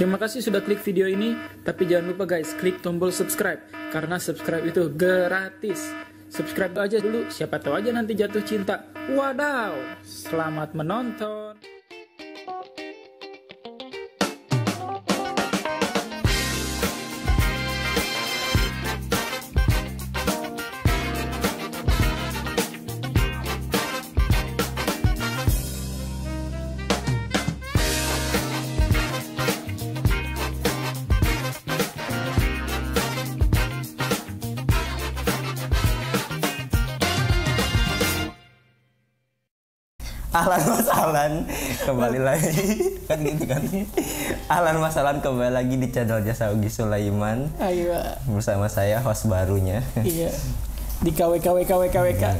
Terima kasih sudah klik video ini, tapi jangan lupa guys, klik tombol subscribe, karena subscribe itu gratis. Subscribe aja dulu, siapa tahu aja nanti jatuh cinta. Wadaw, selamat menonton. Ahlan Mas Ahlan, kembali lagi kan gitu kan. Ahlan Mas Ahlan, kembali lagi di channel Jasa Ugi Sulaiman. Ayo. Bersama saya host barunya. Iya. Di KWK. Bukan,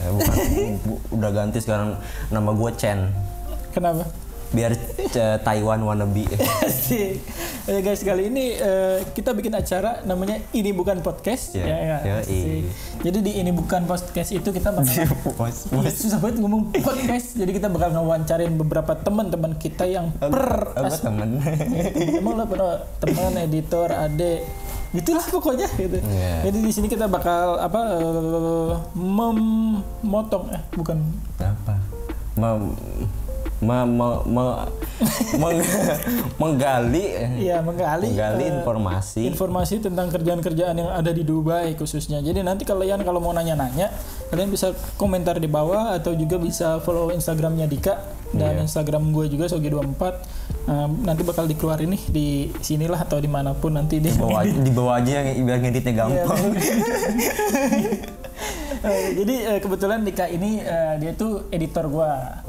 udah ganti sekarang, nama gue Chen. Kenapa? Biar Taiwan wannabe. Sih. Ya guys, kali ini kita bikin acara namanya Ini Bukan Podcast. Ya. Jadi di Ini Bukan Podcast itu kita bakal susah banget ngomong podcast. Jadi kita bakal ngewawancarin beberapa teman-teman kita yang teman. Emang lo pernah teman, editor, adek, gitulah pokoknya gitu. Yeah. Jadi di sini kita bakal memotong bukan apa? Menggali informasi tentang kerjaan-kerjaan yang ada di Dubai khususnya. Jadi nanti kalian kalau mau nanya-nanya, kalian bisa komentar di bawah atau juga bisa follow Instagramnya Dika dan Instagram gue juga Sogi24. Nanti bakal dikeluarin nih di sinilah atau dimanapun nanti di bawah aja biar ngeditnya gampang. Jadi kebetulan Dika ini dia tuh editor gua,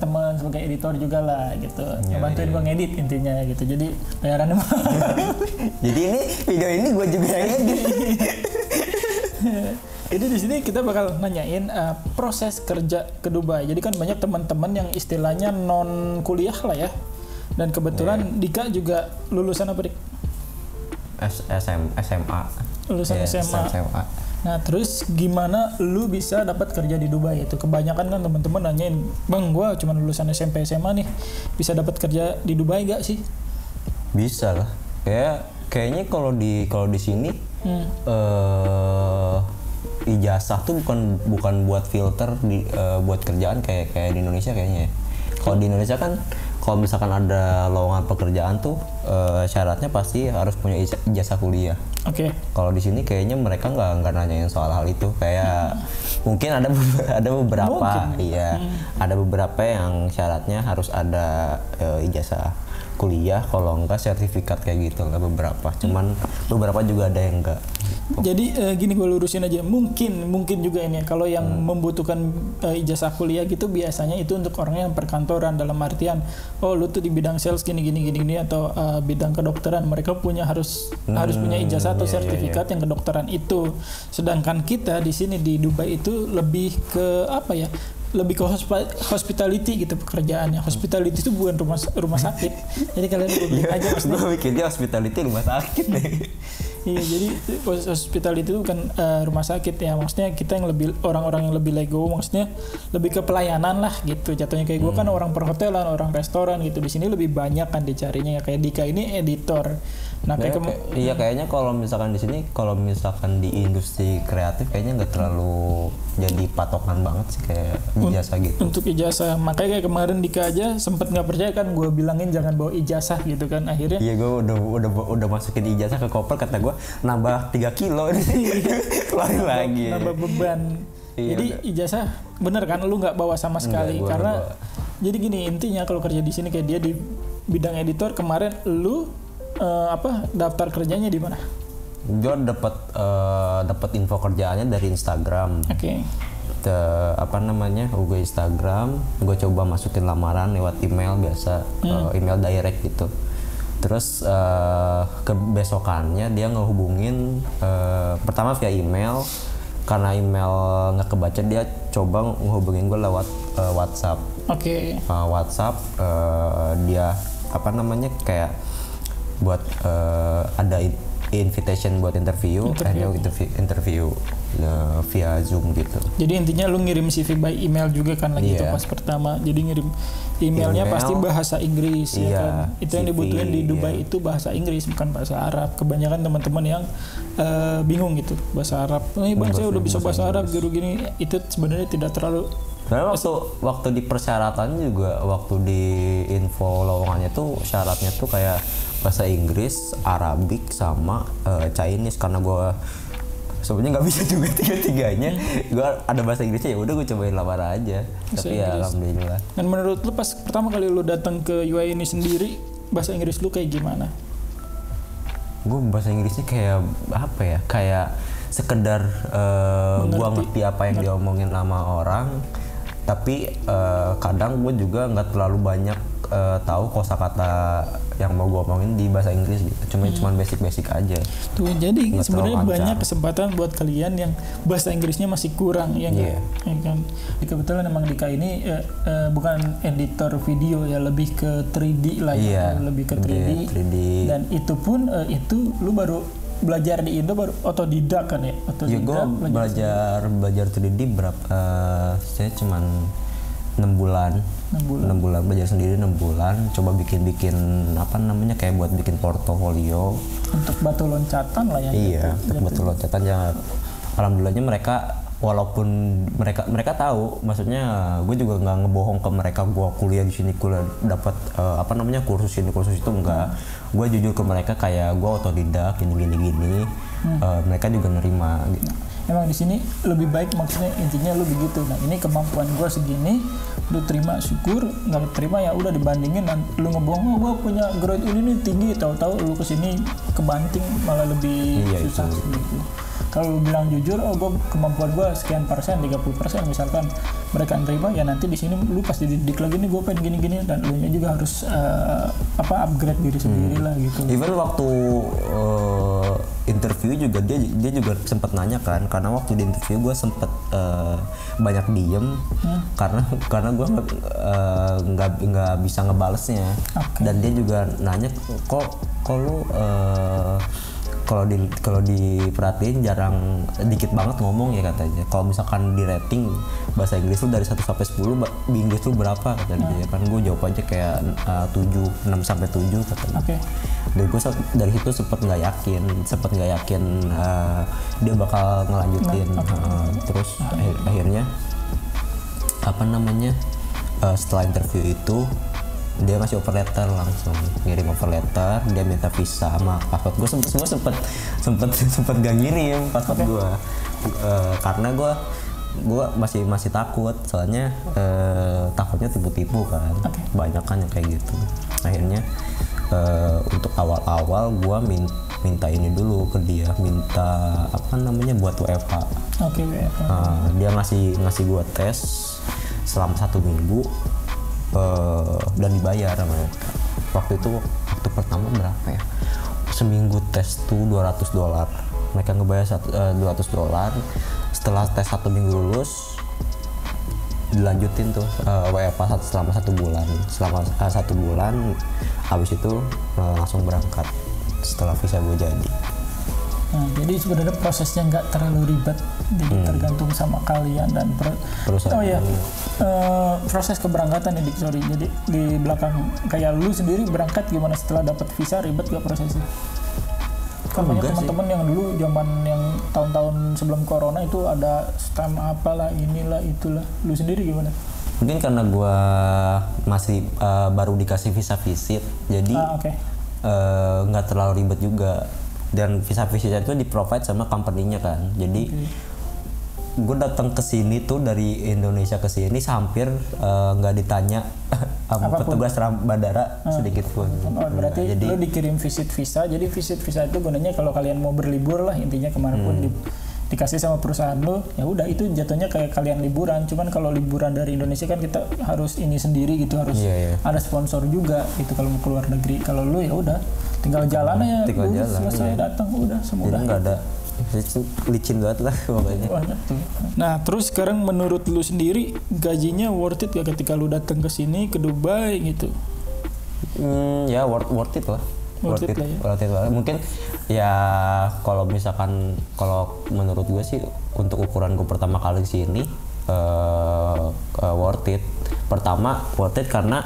teman sebagai editor juga lah gitu, ngebantuin gua ngedit intinya gitu. Jadi bayarannya mah. Jadi ini video ini gua juga yang edit. Jadi di sini kita bakal nanyain proses kerja ke Dubai. Jadi kan banyak teman-teman yang istilahnya non kuliah lah ya. Dan kebetulan Dika juga lulusan apa, Dik? SMA. Lulusan SMA. Nah, terus gimana lu bisa dapat kerja di Dubai itu? Kebanyakan kan teman-teman nanyain, "Bang, gua cuma lulusan SMP SMA nih, bisa dapat kerja di Dubai gak sih?" Bisa lah. Kayaknya kalau di sini ijazah tuh bukan buat filter buat kerjaan kayak di Indonesia kayaknya. Kalau di Indonesia kan kalau misalkan ada lowongan pekerjaan tuh syaratnya pasti harus punya ijazah kuliah. Oke. Kalau di sini kayaknya mereka nggak nanyain soal hal itu. Kayak mungkin ada beberapa, ada beberapa yang syaratnya harus ada ijazah kuliah. Kalau enggak sertifikat kayak gitu lah beberapa. Cuman beberapa juga ada yang enggak. Jadi gini, gue lurusin aja. Mungkin juga ini kalau yang membutuhkan ijazah kuliah gitu biasanya itu untuk orang yang perkantoran, dalam artian lu tuh di bidang sales gini atau bidang kedokteran, mereka harus punya ijazah atau sertifikat yang kedokteran itu. Sedangkan kita di sini di Dubai itu lebih ke apa ya? Lebih ke hospitality gitu pekerjaannya. Hospitality itu bukan rumah sakit. Jadi kalian aja gue mikirnya hospitality rumah sakit deh. Iya, jadi hospitality itu bukan rumah sakit ya. Maksudnya kita yang lebih orang-orang yang lebih lego, maksudnya lebih ke pelayanan lah gitu. Jatuhnya kayak gue kan orang perhotelan, orang restoran gitu. Di sini lebih banyak kan dicarinya ya. Kayak Dika ini editor. Nah, kayaknya kalau misalkan di sini, kalau misalkan di industri kreatif kayaknya nggak terlalu jadi patokan banget sih kayak ijazah gitu. Untuk ijazah, makanya kayak kemarin Dika aja sempet nggak percaya kan, gue bilangin jangan bawa ijazah gitu kan, akhirnya. Iya, gue udah masukin ijazah ke koper, kata gue nambah 3 kilo keluarin lagi. Nambah beban. Jadi ijazah bener kan, lu nggak bawa sama sekali karena jadi gini intinya kalau kerja di sini kayak dia di bidang editor, kemarin lu daftar kerjanya di mana? Gue dapat info kerjaannya dari Instagram. Oke. Gue Instagram, gue coba masukin lamaran lewat email biasa, email direct gitu. Terus kebesokannya dia ngehubungin, pertama via email, karena email nggak kebaca dia coba ngehubungin gue lewat WhatsApp. Oke. WhatsApp dia kayak buat ada invitation buat interview. Akhirnya interview via Zoom gitu. Jadi intinya lu ngirim CV by email juga kan lagi itu pas pertama. Jadi ngirim emailnya pasti bahasa Inggris ya kan. Itu yang dibutuhin di Dubai itu bahasa Inggris bukan bahasa Arab. Kebanyakan teman-teman yang bingung gitu bahasa Arab. Bang saya udah bisa bahasa Arab gini itu sebenarnya tidak terlalu. Karena waktu di persyaratan juga, waktu di info lowongannya tuh syaratnya tuh kayak bahasa Inggris, Arabik sama Chinese. Karena gue sebenarnya nggak bisa juga tiga-tiganya. Gue ada bahasa Inggrisnya, ya udah gue cobain lamar aja. Bahasa Tapi Inggris. ya alhamdulillah. Dan menurut lu pas pertama kali lu datang ke UAE ini sendiri, bahasa Inggris lu kayak gimana? Gue bahasa Inggrisnya kayak apa ya? Kayak sekedar gue ngerti apa yang diomongin sama orang. Tapi kadang gue juga nggak terlalu banyak tahu kosakata yang mau gue omongin di bahasa Inggris gitu. Cuman basic aja. Tuh jadi sebenarnya banyak kesempatan buat kalian yang bahasa Inggrisnya masih kurang ya nggak? Ya kan? Kebetulan emang Dika ini bukan editor video ya, lebih ke 3D lah ya, lebih ke 3D. Dan itu pun itu lu baru belajar di Indo baru otodidak kan ya? Iya, gue belajar 3D berapa? Saya cuman 6 bulan belajar sendiri 6 bulan, coba bikin apa namanya kayak buat bikin portofolio untuk batu loncatan lah ya. Iya, untuk batu loncatan ya. Alhamdulillahnya mereka, walaupun mereka tahu, maksudnya gue juga nggak ngebohong ke mereka gue kuliah di sini, kuliah dapat kursus ini kursus itu, enggak. Gue jujur ke mereka kayak gue otodidak gini. Mereka juga nerima gitu. Emang di sini lebih baik, maksudnya intinya lu begitu. Nah ini kemampuan gue segini, lu terima syukur, nggak terima ya udah dibandingin. Dan lu ngebohong, gue punya grade ini nih tinggi, tahu-tahu lu kesini kebanting malah lebih susah gitu. Kalau lu bilang jujur, gue kemampuan gue sekian persen, 30% misalkan mereka nerima, ya nanti di sini lu pasti dididik lagi nih, gue pengen gini-gini, dan lu nya juga harus upgrade diri sendiri lah gitu. Even waktu interview juga dia juga sempat nanya kan, karena waktu di interview gue sempat banyak diem karena gue nggak bisa ngebalesnya. Dan dia juga nanya kok lu kalau diperhatiin jarang, dikit banget ngomong ya katanya. Kalau misalkan di rating bahasa Inggris lu dari 1 sampai 10, di Inggris lu berapa katanya dia kan. Gue jawab aja kayak 7, 6 sampai 7 katanya. Dan gue dari situ sempet nggak yakin dia bakal ngelanjutin. Terus akhirnya setelah interview itu dia ngasih offer letter, langsung ngirim offer letter, dia minta visa sama pasport. Gue sempet gak ngirim pasport gue karena gue masih takut, soalnya takutnya tipu-tipu kan. Banyak kan yang kayak gitu. Akhirnya untuk awal-awal gue minta ini dulu ke dia, minta buat WFH. Dia ngasih gue tes selama 1 minggu. Dan dibayar sama mereka. Waktu pertama berapa ya? Seminggu tes tuh $200. Mereka ngebayar $200. Setelah tes 1 minggu lulus, dilanjutin tuh WFH selama 1 bulan. Selama 1 bulan, habis itu langsung berangkat setelah visa gue jadi. Nah, jadi sebenarnya prosesnya nggak terlalu ribet, jadi tergantung sama kalian dan proses keberangkatan ini. Jadi di belakang kayak lu sendiri berangkat gimana setelah dapat visa, ribet gak prosesnya? Kan banyak teman-teman yang dulu zaman yang tahun-tahun sebelum corona itu ada stamp apalah inilah itulah. Lu sendiri gimana? Mungkin karena gue masih baru dikasih visa visit, jadi nggak terlalu ribet juga. Dan visa itu di-provide sama company-nya kan. Jadi gue datang ke sini tuh dari Indonesia ke sini hampir nggak ditanya sama petugas bandara sedikit pun. Berarti lo dikirim visit visa. Jadi visit visa itu gunanya kalau kalian mau berlibur lah, intinya kemanapun dikasih sama perusahaan lo. Ya udah, itu jatuhnya kayak kalian liburan. Cuman kalau liburan dari Indonesia kan kita harus ini sendiri gitu, harus ada sponsor juga gitu kalau mau keluar negeri. Kalau lo ya udah tinggal jalan aja, selesai datang udah semudah. Jadi nggak ada licin banget lah pokoknya. Nah terus sekarang menurut lu sendiri gajinya worth it gak ketika lu datang ke sini ke Dubai gitu? Ya worth it lah. worth it lah ya. Worth it banget. Mungkin ya kalau misalkan kalau menurut gue sih untuk ukuran gue pertama kali kesini worth it. Pertama worth it karena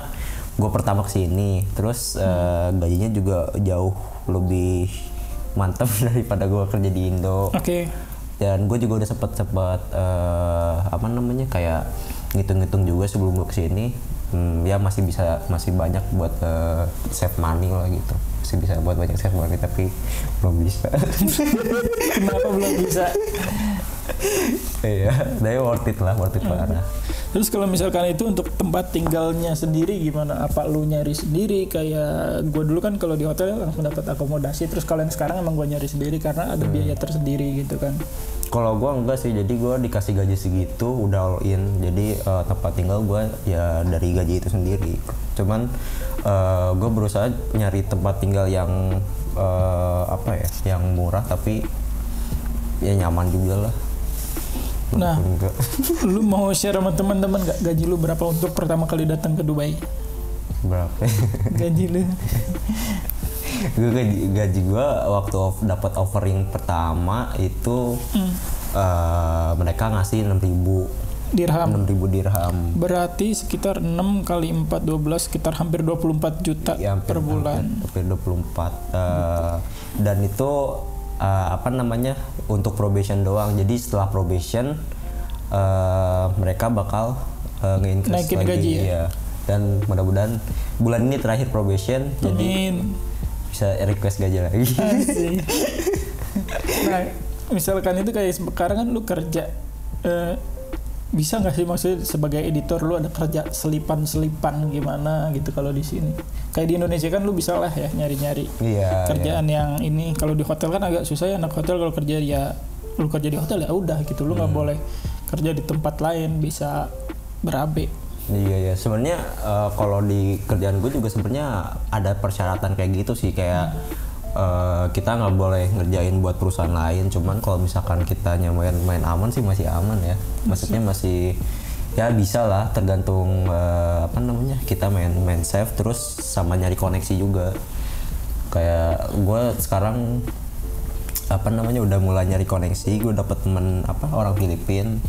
gue pertama kesini, terus gajinya juga jauh lebih mantap daripada gue kerja di Indo. Oke. Dan gue juga udah sempet apa namanya kayak ngitung-ngitung juga sebelum gue kesini. Ya masih banyak buat save money lah gitu. Masih bisa buat banyak save money tapi belum bisa. Kenapa belum bisa? Iya, tapi worth it parah. Terus kalau misalkan itu untuk tempat tinggalnya sendiri gimana? Apa lu nyari sendiri? Kayak gue dulu kan kalau di hotel langsung dapat akomodasi. Terus kalian sekarang emang gue nyari sendiri karena ada biaya tersendiri gitu kan? Kalau gue enggak sih, jadi gue dikasih gaji segitu udah all in. Jadi tempat tinggal gue ya dari gaji itu sendiri. Cuman gue berusaha nyari tempat tinggal yang yang murah tapi ya nyaman juga lah. Nah, lu mau share sama teman-teman gak gaji lu berapa untuk pertama kali datang ke Dubai? Berapa? Gaji lu? gaji gue waktu dapat offering pertama itu mereka ngasih 6.000 dirham. Berarti sekitar 6 kali 4 12 sekitar hampir 24 juta ya, per bulan. Hampir 24 dan itu untuk probation doang. Jadi setelah probation mereka bakal nge-increase naikin lagi gaji ya. Dan mudah-mudahan bulan ini terakhir probation. Jadi bisa request gaji lagi. Nah, misalkan itu kayak sekarang kan lu kerja bisa nggak sih maksudnya sebagai editor lu ada kerja selipan gimana gitu kalau di sini? Kayak di Indonesia kan lu bisa lah ya nyari-nyari kerjaan yang ini. Kalau di hotel kan agak susah ya, anak hotel kalau kerja ya lu kerja di hotel ya udah gitu, lu nggak boleh kerja di tempat lain, bisa berabe. Iya sebenarnya kalau di kerjaan gue juga sebenarnya ada persyaratan kayak gitu sih, kayak kita nggak boleh ngerjain buat perusahaan lain. Cuman kalau misalkan kitanya main aman sih masih aman ya, maksudnya masih ya bisa lah, tergantung kita main safe terus sama nyari koneksi juga. Kayak gue sekarang udah mulai nyari koneksi, gue dapet temen orang Filipina.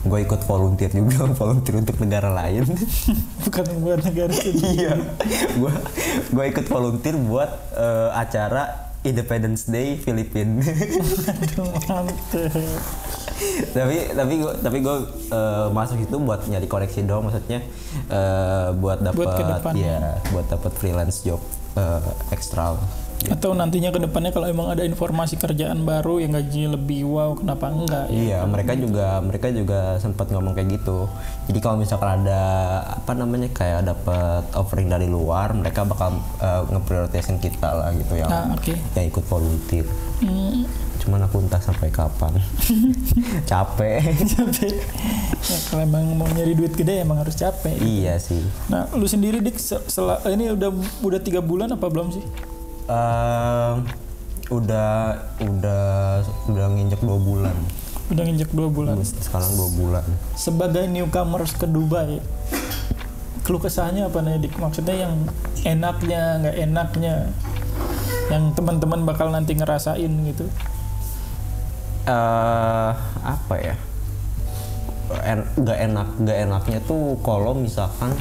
Gue ikut volunteer juga, volunteer untuk negara lain. Bukan buat negara sendiri. Iya, gue ikut volunteer buat acara Independence Day Filipina. Aduh, mantep. tapi gue masuk itu buat nyari koneksi doang, maksudnya buat dapat freelance job ekstra. Atau nantinya ke depannya kalau emang ada informasi kerjaan baru yang gajinya lebih wow, kenapa enggak? Iya, mereka juga sempat ngomong kayak gitu. Jadi kalau misalkan ada kayak dapat offering dari luar, mereka bakal ngeprioritasin kita lah gitu yang ikut volunteer. Cuman aku entah sampai kapan. Capek. Ya, kalau emang mau nyari duit gede emang harus capek. Iya sih. Nah, lu sendiri Dik, ini udah 3 bulan apa belum sih? Udah nginjek 2 bulan. Udah nginjek 2 bulan. Sekarang 2 bulan. Sebagai newcomers ke Dubai, keluh kesahnya apa nih Dik? Maksudnya yang enaknya, nggak enaknya, yang teman-teman bakal nanti ngerasain gitu. Nggak enaknya tuh kalau misalkan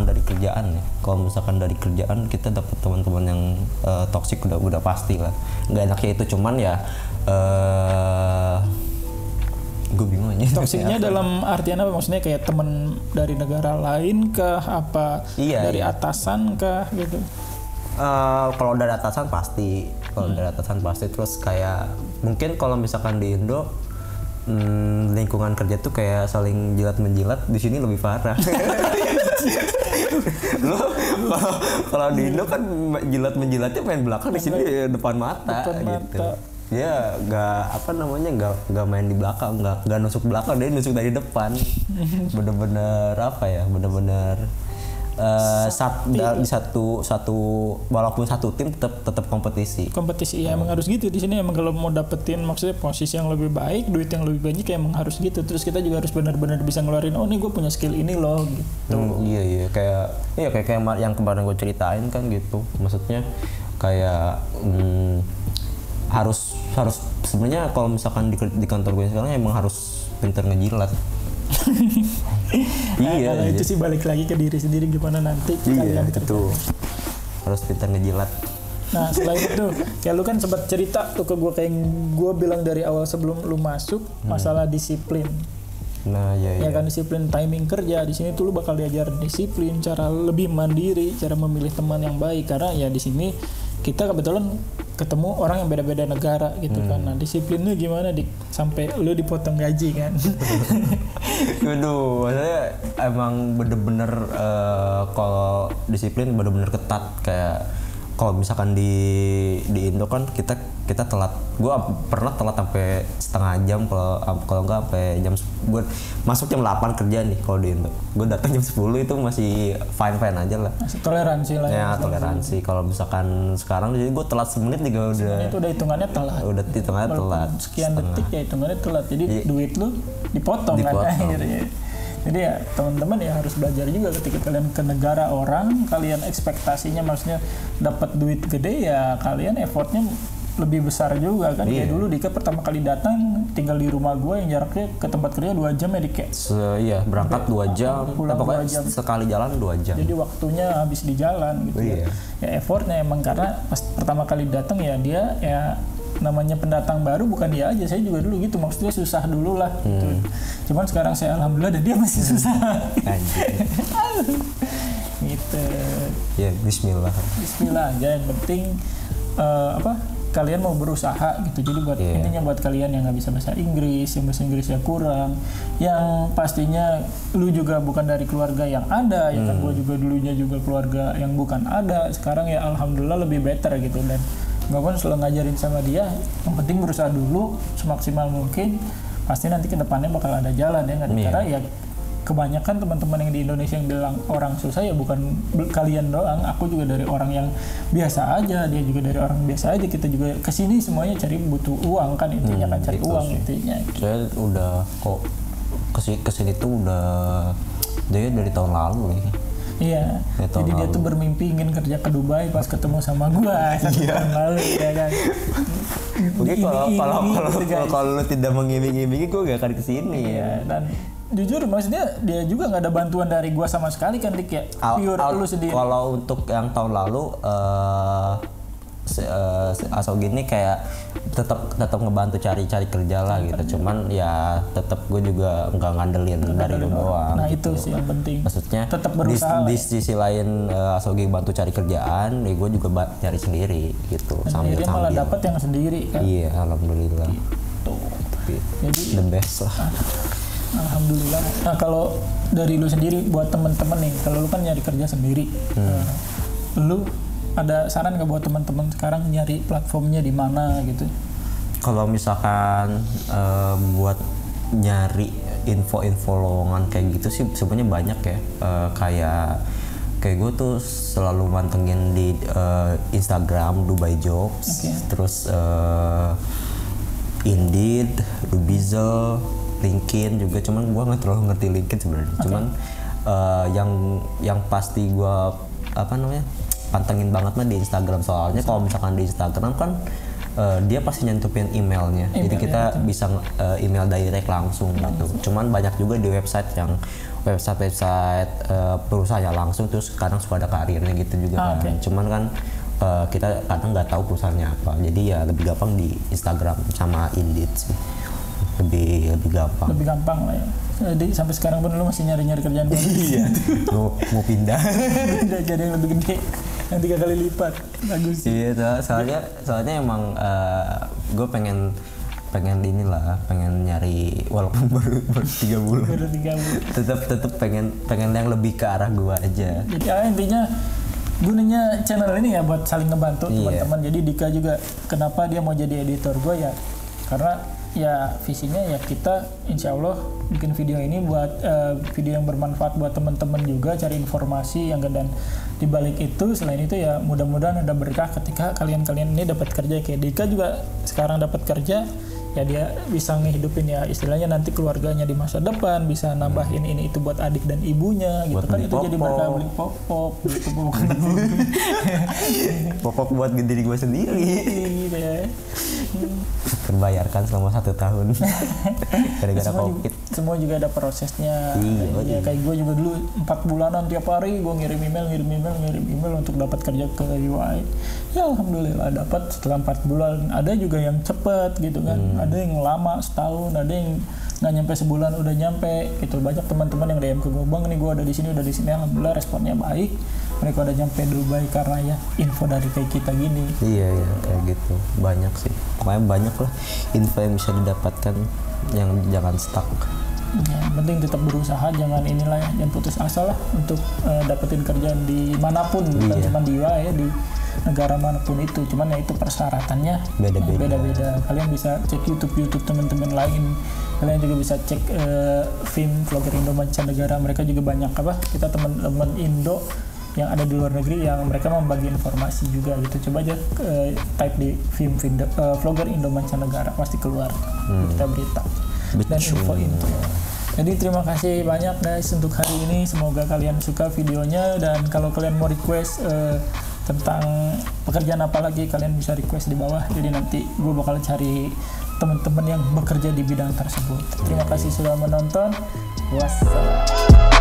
dari kerjaan ya. Kalau misalkan dari kerjaan kita dapat teman-teman yang toksik udah pasti lah. Nggak enaknya itu, cuman ya gue bingung aja. Toksiknya dalam artian apa? Maksudnya kayak teman dari negara lain kah? Apa dari atasan kah gitu? Kalau dari atasan pasti. Terus kayak mungkin kalau misalkan di Indo lingkungan kerja tuh kayak saling jilat menjilat, di sini lebih parah. Lo kalau di Indo kan jilat menjilatnya main belakang, di sini depan mata gitu. Dia nggak main di belakang, nggak nusuk belakang, dia nusuk dari depan. Bener-bener di satu walaupun satu tim tetap kompetisi ya emang harus gitu di sini. Emang kalau mau dapetin maksudnya posisi yang lebih baik, duit yang lebih banyak, ya emang harus gitu. Terus kita juga harus benar-benar bisa ngeluarin, oh nih gue punya skill ini loh gitu. Iya kayak yang kemarin gue ceritain kan gitu. Maksudnya kayak harus sebenarnya kalau misalkan di kantor gue sekarang emang harus pintar ngejilat. Iya, kalau itu sih balik lagi ke diri sendiri gimana nanti kalian itu harus pintar ngejilat. Nah selain itu kayak lu kan sempat cerita tuh ke gue, kayak gue bilang dari awal sebelum lu masuk masalah disiplin. Nah ya kan disiplin timing kerja di sini tuh lu bakal diajar disiplin, cara lebih mandiri, cara memilih teman yang baik, karena ya di sini kita kebetulan ketemu orang yang beda-beda negara gitu kan. Nah disiplinnya gimana dik sampai lu dipotong gaji kan? Waduh, maksudnya emang bener-bener kalau disiplin bener-bener ketat. Kayak kalau misalkan di Indo kan kita telat. Gue pernah telat sampai setengah jam, kalau enggak sampai jam. Gue masuk jam 8 kerja nih kalau di Indo. Gue datang jam 10 itu masih fine aja lah. Masih toleransi lah. Ya toleransi. Kalau misalkan sekarang jadi gue telat semenit juga udah. Itu udah hitungannya telat. Udah hitungannya telat. Sekian detik ya hitungannya telat. Jadi duit lu dipotong kan akhirnya. Jadi ya teman-teman ya harus belajar juga ketika kalian ke negara orang, kalian ekspektasinya maksudnya dapat duit gede, ya kalian effortnya lebih besar juga kan. Kayak dulu Dika pertama kali datang tinggal di rumah gue yang jaraknya ke tempat kerja 2 jam ya Dika. Iya berangkat 2 jam, pulang 2 jam. Sekali jalan 2 jam. Jadi waktunya habis di jalan gitu ya effortnya emang karena pas pertama kali datang ya dia ya namanya pendatang baru, bukan dia aja, saya juga dulu gitu, maksudnya susah dulu lah gitu. Cuman sekarang saya alhamdulillah dan dia masih susah. Gitu. Ya Bismillah aja, yang penting kalian mau berusaha gitu. Jadi buat intinya buat kalian yang nggak bisa bahasa Inggris, yang bahasa Inggrisnya kurang, yang pastinya lu juga bukan dari keluarga yang ada, ya kan gue juga dulunya juga keluarga yang bukan ada. Sekarang ya alhamdulillah lebih better gitu, dan gue pun selalu ngajarin sama dia, yang penting berusaha dulu semaksimal mungkin, pasti nanti ke depannya bakal ada jalan ya. Karena ya kebanyakan teman-teman yang di Indonesia yang bilang orang susah ya bukan kalian doang, aku juga dari orang yang biasa aja, dia juga dari orang biasa aja, kita juga kesini semuanya cari butuh uang kan intinya kan, cari uang intinya. Saya udah kok kesini tuh udah dari tahun lalu nih. Iya, jadi dia tuh bermimpi ingin kerja ke Dubai pas ketemu sama gua tahun lalu ya kan. Oke, kalau lu tidak mengiming-imingi gua gak akan kesini. Iya, dan jujur maksudnya dia juga nggak ada bantuan dari gua sama sekali kan Dik ya, pure lu sendiri. Kalau untuk yang tahun lalu asal gini kayak tetap ngebantu cari kerja lah gitu. Cuman ya tetap gue juga nggak ngandelin dari lu doang. Nah gitu. itu sih yang penting. Maksudnya tetap berusaha. Di sisi lain asal gini bantu cari kerjaan, ya gue juga cari sendiri gitu. Sambil malah dapat yang sendiri kan. Iya alhamdulillah. Gitu. Jadi the best lah. Alhamdulillah. Nah kalau dari lu sendiri buat temen-temen nih, kalau lu kan nyari kerja sendiri, lu ada saran nggak buat teman-teman sekarang nyari platformnya di mana gitu? Kalau misalkan buat nyari info-info lowongan kayak gitu sih sebenarnya banyak ya. Kayak gue tuh selalu mantengin di Instagram Dubai Jobs, terus Indeed, Dubizzle, LinkedIn juga. Cuman gue nggak terlalu ngerti LinkedIn sebenarnya. Cuman yang pasti gue pantengin banget mah di Instagram, soalnya kalau misalkan di Instagram kan dia pasti nyentuhin emailnya, jadi kita bisa email direct langsung gitu. Cuman banyak juga di website perusahaan langsung, terus kadang suka ada karirnya gitu juga kan. Cuman kan kita kadang nggak tahu perusahaannya apa, jadi ya lebih gampang di Instagram sama Indeed sih, lebih gampang lah ya. Jadi sampai sekarang pun lu masih nyari kerjaan baru. Iya. mau pindah jadi yang lebih gede, yang 3 kali lipat. Bagus. Iya, soalnya emang gue pengen nyari walaupun baru 3 bulan. Baru 3 bulan. Tetap pengen yang lebih ke arah gue aja. Jadi intinya gunanya channel ini ya buat saling ngebantu teman-teman. Jadi Dika juga kenapa dia mau jadi editor gue ya karena ya visinya ya kita insya Allah bikin video ini buat video yang bermanfaat buat teman-teman juga, cari informasi yang dan di balik itu selain itu ya mudah-mudahan ada berkah ketika kalian ini dapat kerja. Kayak Dika juga sekarang dapat kerja, ya dia bisa ngehidupin ya istilahnya nanti keluarganya di masa depan, bisa nambahin ini itu buat adik dan ibunya gitu kan, itu jadi berkah. Beli popok gitu, bukan popok buat diri gue sendiri gitu ya. Terbayarkan selama 1 tahun gara-gara COVID. Semua juga ada prosesnya. Ya, kayak gue juga dulu 4 bulanan tiap hari gue ngirim email untuk dapat kerja ke UI. Ya alhamdulillah dapat setelah 4 bulan. Ada juga yang cepet gitu kan, ada yang lama setahun, ada yang nggak nyampe sebulan udah nyampe gitu. Banyak teman-teman yang DM ke gue, bang nih gue ada di sini, alhamdulillah responnya baik. Mereka udah nyampe Dubai karena ya info dari kayak kita gini. Iya kayak gitu, banyak sih. Pokoknya banyak lah info yang bisa didapatkan, yang jangan stuck. Ya, penting tetap berusaha, jangan putus asa lah untuk dapetin kerjaan di manapun, bukan cuma di UI ya, di negara manapun itu. Cuman ya itu persyaratannya beda-beda. Kalian bisa cek YouTube teman-teman lain. Kalian juga bisa cek film vlogger Indo mancanegara. Mereka juga banyak kita teman-teman Indo yang ada di luar negeri yang mereka membagi informasi juga gitu. Coba aja type di film vlogger Indo mancanegara, pasti keluar berita dan info. Jadi terima kasih banyak guys untuk hari ini. Semoga kalian suka videonya, dan kalau kalian mau request tentang pekerjaan apa lagi, kalian bisa request di bawah. Jadi nanti gue bakal cari teman-teman yang bekerja di bidang tersebut. Terima kasih sudah menonton. Wassalam.